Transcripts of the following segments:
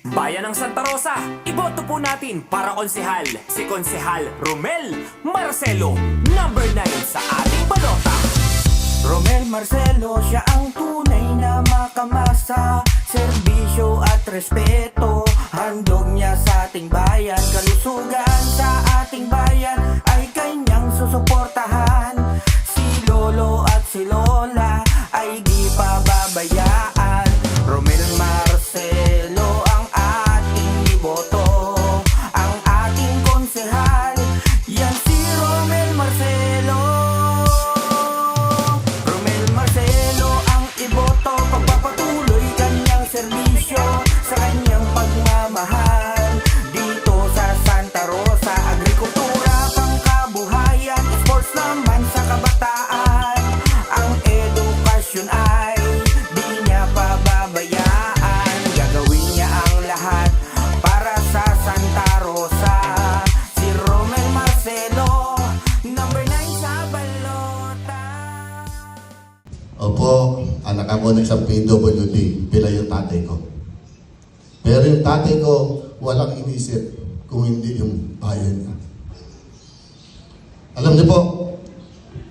Bayan ng Santa Rosa, iboto po natin para konsehal si Konsehal Romel Marcelo, number 9 sa ating balota. Romel Marcelo, siya ang tunay na makamasa, serbisyo at respeto. Handog niya sa ating bayan, kalusugan sa ating bayan ay kanyang susuportahan. Si Lolo at si Lola ay di pababayaan. Romel Marcelo ang ating iboto, ang ating konsehal, yan si Romel Marcelo. Romel Marcelo ang iboto, pagpapatuloy kanyang serbisyo sa kanyang pagmamahal. Dito sa Santa Rosa, agrikultura, pangkabuhayan, sports naman sa kabataan. Ang edukasyon ay di niya pababayaan. Gagawin niya ang lahat para sa Santa Rosa. Si Romel Marcelo, number 9 sa balota. Opo, anak ako ng isang PWD, bila yung tatay ko. Pero yung tatay ko, walang inisip kung hindi yung bayan niya. Alam niyo po,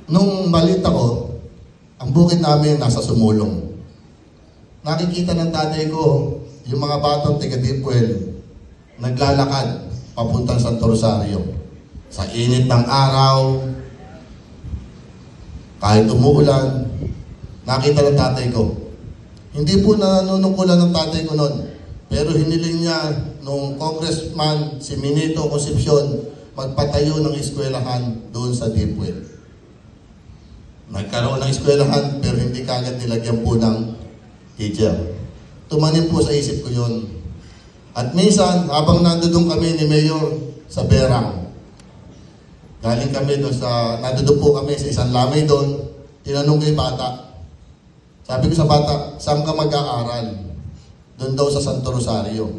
nung maliit ako, ang bukid namin nasa Sumulong. Nakikita ng tatay ko, yung mga batang taga-Dipwell, naglalakad papuntang Santo Rosario. Sa init ng araw, kahit umuulan, nakita ng tatay ko. Hindi po nanunungkulan ng tatay ko noon. Pero hiniling niya nung congressman si Minito Concepcion magpatayo ng eskwelahan doon sa Dipwell. Nagkaroon ng eskwelahan pero hindi kagad nilagyan po ng teacher. Tumanim po sa isip ko yun. At minsan, habang nandoon kami ni Mayor sa Berang, galing kami doon nandoon po kami sa isang lamay doon, tinanong kay bata. Sabi ko sa bata, saan ka mag-aaral? Doon daw sa Santo Rosario.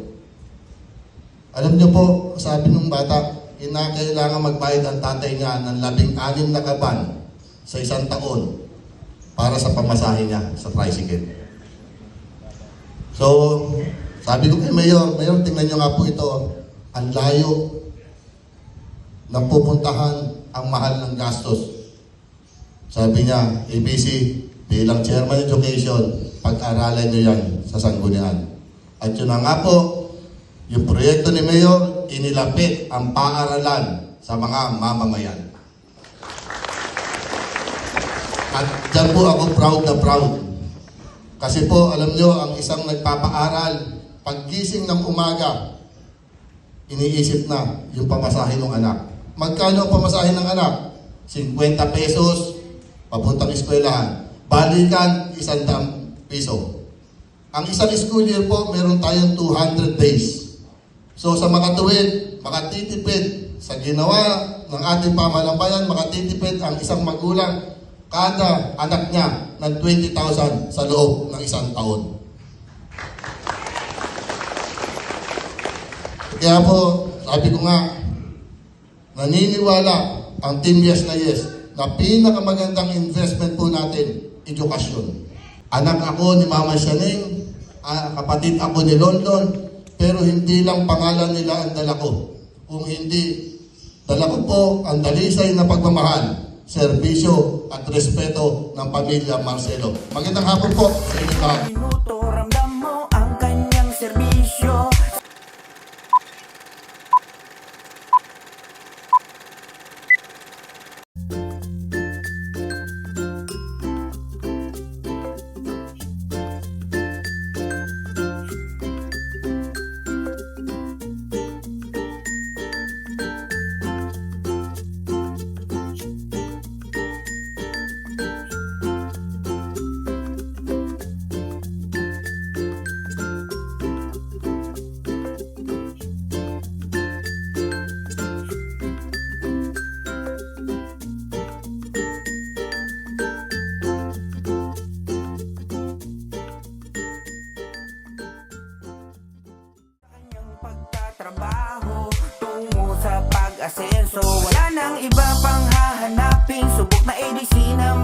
Alam niyo po, sabi ng bata, kinakailangan magbayad ang tatay niya ng 16 na kaban sa isang taon para sa pamasahe niya sa tricycle. So, sabi ko kay Mayor, tingnan niyo nga po ito, ang layo na pupuntahan, ang mahal ng gastos. Sabi niya, ABC, bilang Chairman Education, pag-aralan niyo yan sa Sangguniang. At yun na nga po, yung proyekto ni Mayor, inilapit ang paaralan sa mga mamamayan. At dyan po ako proud na proud. Kasi po, alam nyo, ang isang nagpapaaral, paggising ng umaga, iniisip na yung pamasahe ng anak. Magkano ang pamasahe ng anak? 50 pesos, papuntang eskwelahan. Balikan, 100 piso. Ang isang school year po, meron tayong 200 days. So sa makatuwid, makatitipid sa ginawa ng ating pamahalaan, makatitipid ang isang magulang kada anak niya ng 20,000 sa loob ng isang taon. Kaya po, sabi ko nga, naniniwala ang Team Yes na Yes na pinakamagandang investment po natin, edukasyon. Anak ako ni Mama Sianing, kapatid ako ni London, pero hindi lang pangalan nila ang dala ko. Kung hindi, dala ko po ang dalisay na pagmamahal, serbisyo at respeto ng pamilya Marcelo. Magandang hapon po sa inyo lahat. Minuto, ramdam mo ang kanyang serbisyo. Trabaho tungo sa pag-asenso, wala nang iba pang hahanapin. Subok na ADC na